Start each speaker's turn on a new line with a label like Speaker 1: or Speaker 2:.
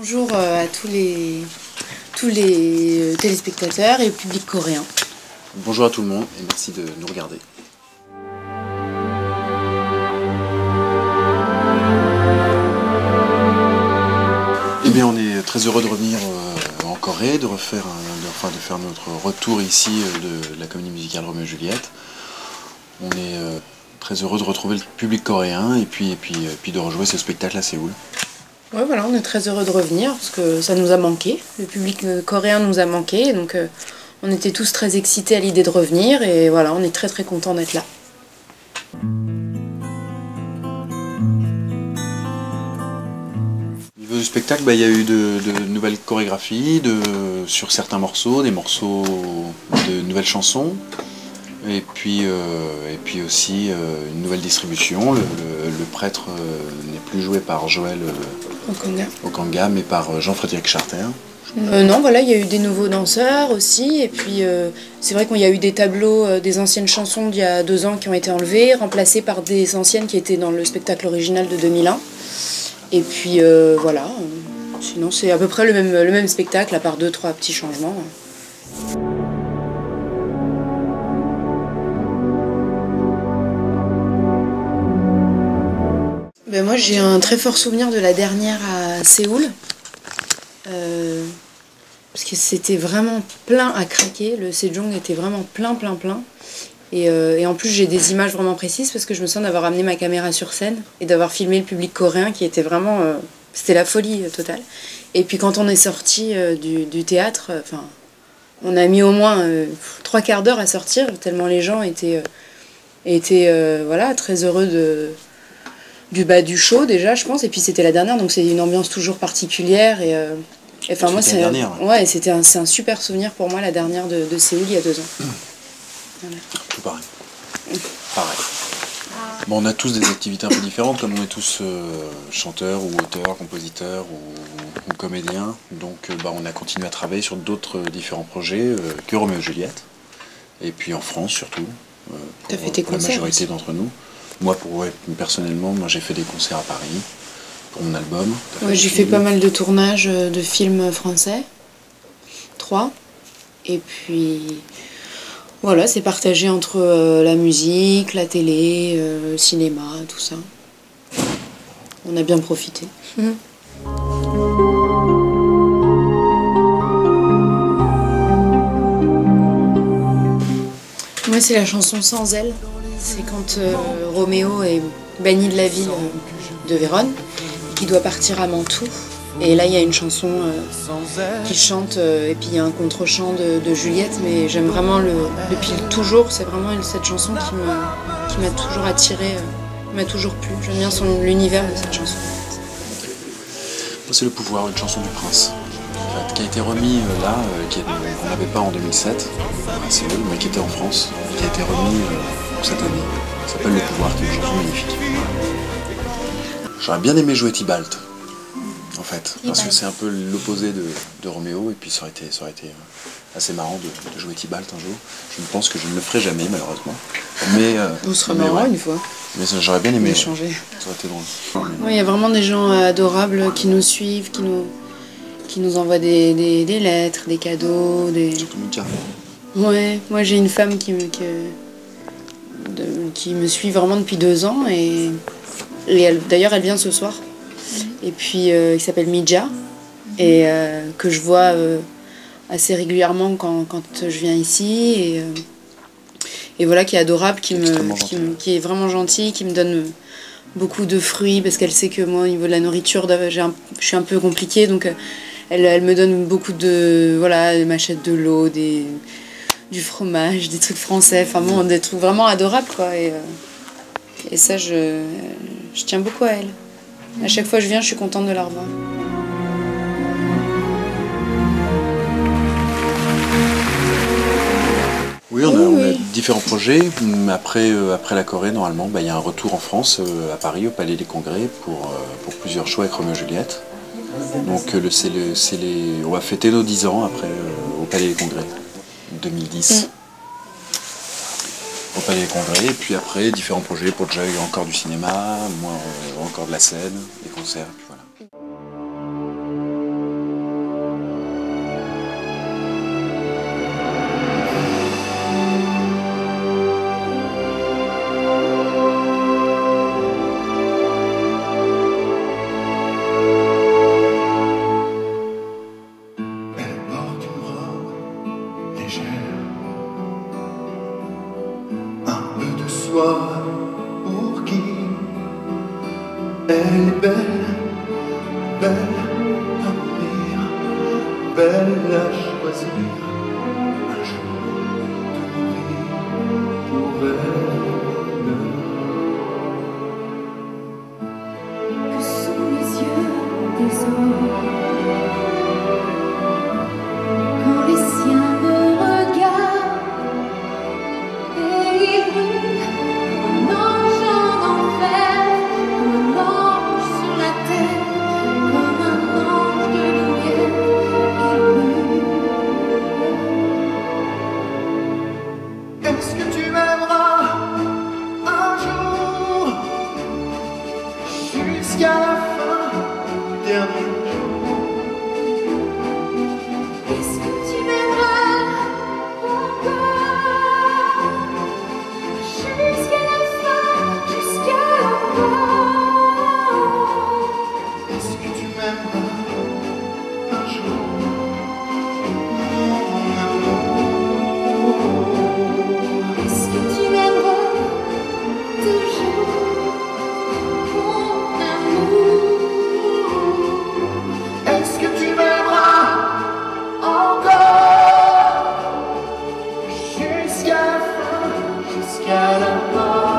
Speaker 1: Bonjour à tous les téléspectateurs et le public coréen.
Speaker 2: Bonjour à tout le monde et merci de nous regarder. Eh bien, on est très heureux de revenir en Corée, de faire notre retour ici de la comédie musicale Roméo et Juliette. On est très heureux de retrouver le public coréen et puis de rejouer ce spectacle à Séoul.
Speaker 1: Ouais, voilà, on est très heureux de revenir parce que ça nous a manqué. Le public coréen nous a manqué, donc on était tous très excités à l'idée de revenir et voilà, on est très très contents d'être là.
Speaker 2: Au niveau du spectacle, il y a eu de nouvelles chorégraphies sur certains morceaux, des morceaux de nouvelles chansons. Et puis aussi une nouvelle distribution. Le prêtre n'est plus joué par Joël Okanga, mais par Jean-Frédéric Charter.
Speaker 1: Non, voilà, il y a eu des nouveaux danseurs aussi. Et puis c'est vrai qu'il y a eu des tableaux des anciennes chansons d'il y a 2 ans qui ont été enlevés, remplacés par des anciennes qui étaient dans le spectacle original de 2001. Et puis voilà, sinon c'est à peu près le même spectacle, à part 2-3 petits changements. Ben moi j'ai un très fort souvenir de la dernière à Séoul, parce que c'était vraiment plein à craquer, le Sejong était vraiment plein. Et en plus j'ai des images vraiment précises parce que je me souviens d'avoir amené ma caméra sur scène et d'avoir filmé le public coréen qui était vraiment... c'était la folie totale. Et puis quand on est sorti du théâtre, on a mis au moins 3 quarts d'heure à sortir, tellement les gens étaient voilà, très heureux du show déjà, je pense. Et puis c'était la dernière, donc c'est une ambiance toujours particulière. Et enfin moi c'est un super souvenir pour moi, la dernière de Séoul il y a 2 ans. Voilà.
Speaker 2: Tout pareil. Bon, on a tous des activités un peu différentes, comme on est tous chanteurs ou auteurs, compositeurs ou comédiens. Donc on a continué à travailler sur d'autres différents projets que Roméo et Juliette. Et puis en France surtout, pour la majorité d'entre nous. Moi, personnellement, j'ai fait des concerts à Paris pour mon album.
Speaker 1: Ouais, j'ai fait pas mal de tournages de films français, 3. Et puis voilà, c'est partagé entre la musique, la télé, le cinéma, tout ça. On a bien profité. Moi, c'est la chanson Sans elle. C'est quand Roméo est banni de la ville de Vérone, qu'il doit partir à Mantoue. Et là, il y a une chanson qu'il chante, et puis il y a un contre-chant de Juliette, mais j'aime vraiment depuis toujours, c'est vraiment cette chanson qui m'a toujours attirée, m'a toujours plu. J'aime bien l'univers de cette chanson.
Speaker 2: C'est Le Pouvoir, une chanson du Prince, en fait, qui a été remis là, qu'on n'avait pas en 2007, à Séoul, mais qui était en France, qui a été remis pour cette année. Ça s'appelle Le Pouvoir, qui est une chanson magnifique. J'aurais bien aimé jouer Tybalt, en fait, parce que c'est un peu l'opposé de Roméo, et puis ça aurait été assez marrant de jouer Tybalt un jour. Je pense que je ne le ferai jamais, malheureusement. Mais
Speaker 1: on sera marrant une fois.
Speaker 2: Mais j'aurais bien aimé
Speaker 1: changer.
Speaker 2: Ça aurait été drôle.
Speaker 1: Il y a vraiment des gens adorables qui nous suivent, qui nous envoient des lettres, des cadeaux.
Speaker 2: Surtout Mika.
Speaker 1: Ouais, moi j'ai une femme qui me suit vraiment depuis 2 ans, et d'ailleurs elle vient ce soir. Et puis il s'appelle Midja, et que je vois assez régulièrement quand je viens ici, et voilà, qui est adorable, qui est vraiment gentil, qui me donne beaucoup de fruits, parce qu'elle sait que moi au niveau de la nourriture je suis un peu compliquée, donc elle me donne beaucoup voilà, elle m'achète de l'eau, du fromage, des trucs français, enfin bon, des trucs vraiment adorables quoi, et ça je tiens beaucoup à elle. À chaque fois que je viens, je suis contente de la revoir.
Speaker 2: Oui, on a différents projets. Après la Corée, normalement, il y a un retour en France, à Paris, au Palais des Congrès, pour plusieurs shows avec Roméo et Juliette. Donc on va fêter nos 10 ans après au Palais des Congrès, 2010. Au Palais des Congrès, et puis après, différents projets pour déjà encore du cinéma, moi encore de la scène, des concerts, puis voilà.
Speaker 3: toi pour qui elle est belle, belle à mourir, belle à choisir, un jour de mourir pour elle.
Speaker 4: Que sont les yeux des hommes quand les siens me regardent et ils brûlent un ange en enfer, comme un ange sur la terre, comme un ange de lumière qui brûle.
Speaker 3: Est-ce que tu m'aimeras un jour jusqu'à la fin du dernier jour?
Speaker 4: Est-ce que tu m'aimeras encore jusqu'à la fin, jusqu'à la mort?
Speaker 3: Est-ce que tu m'aimeras un jour, mon amour?
Speaker 4: Est-ce que tu m'aimeras toujours, mon amour?
Speaker 3: Est-ce que tu m'aimeras encore jusqu'à la fin, jusqu'à la mort?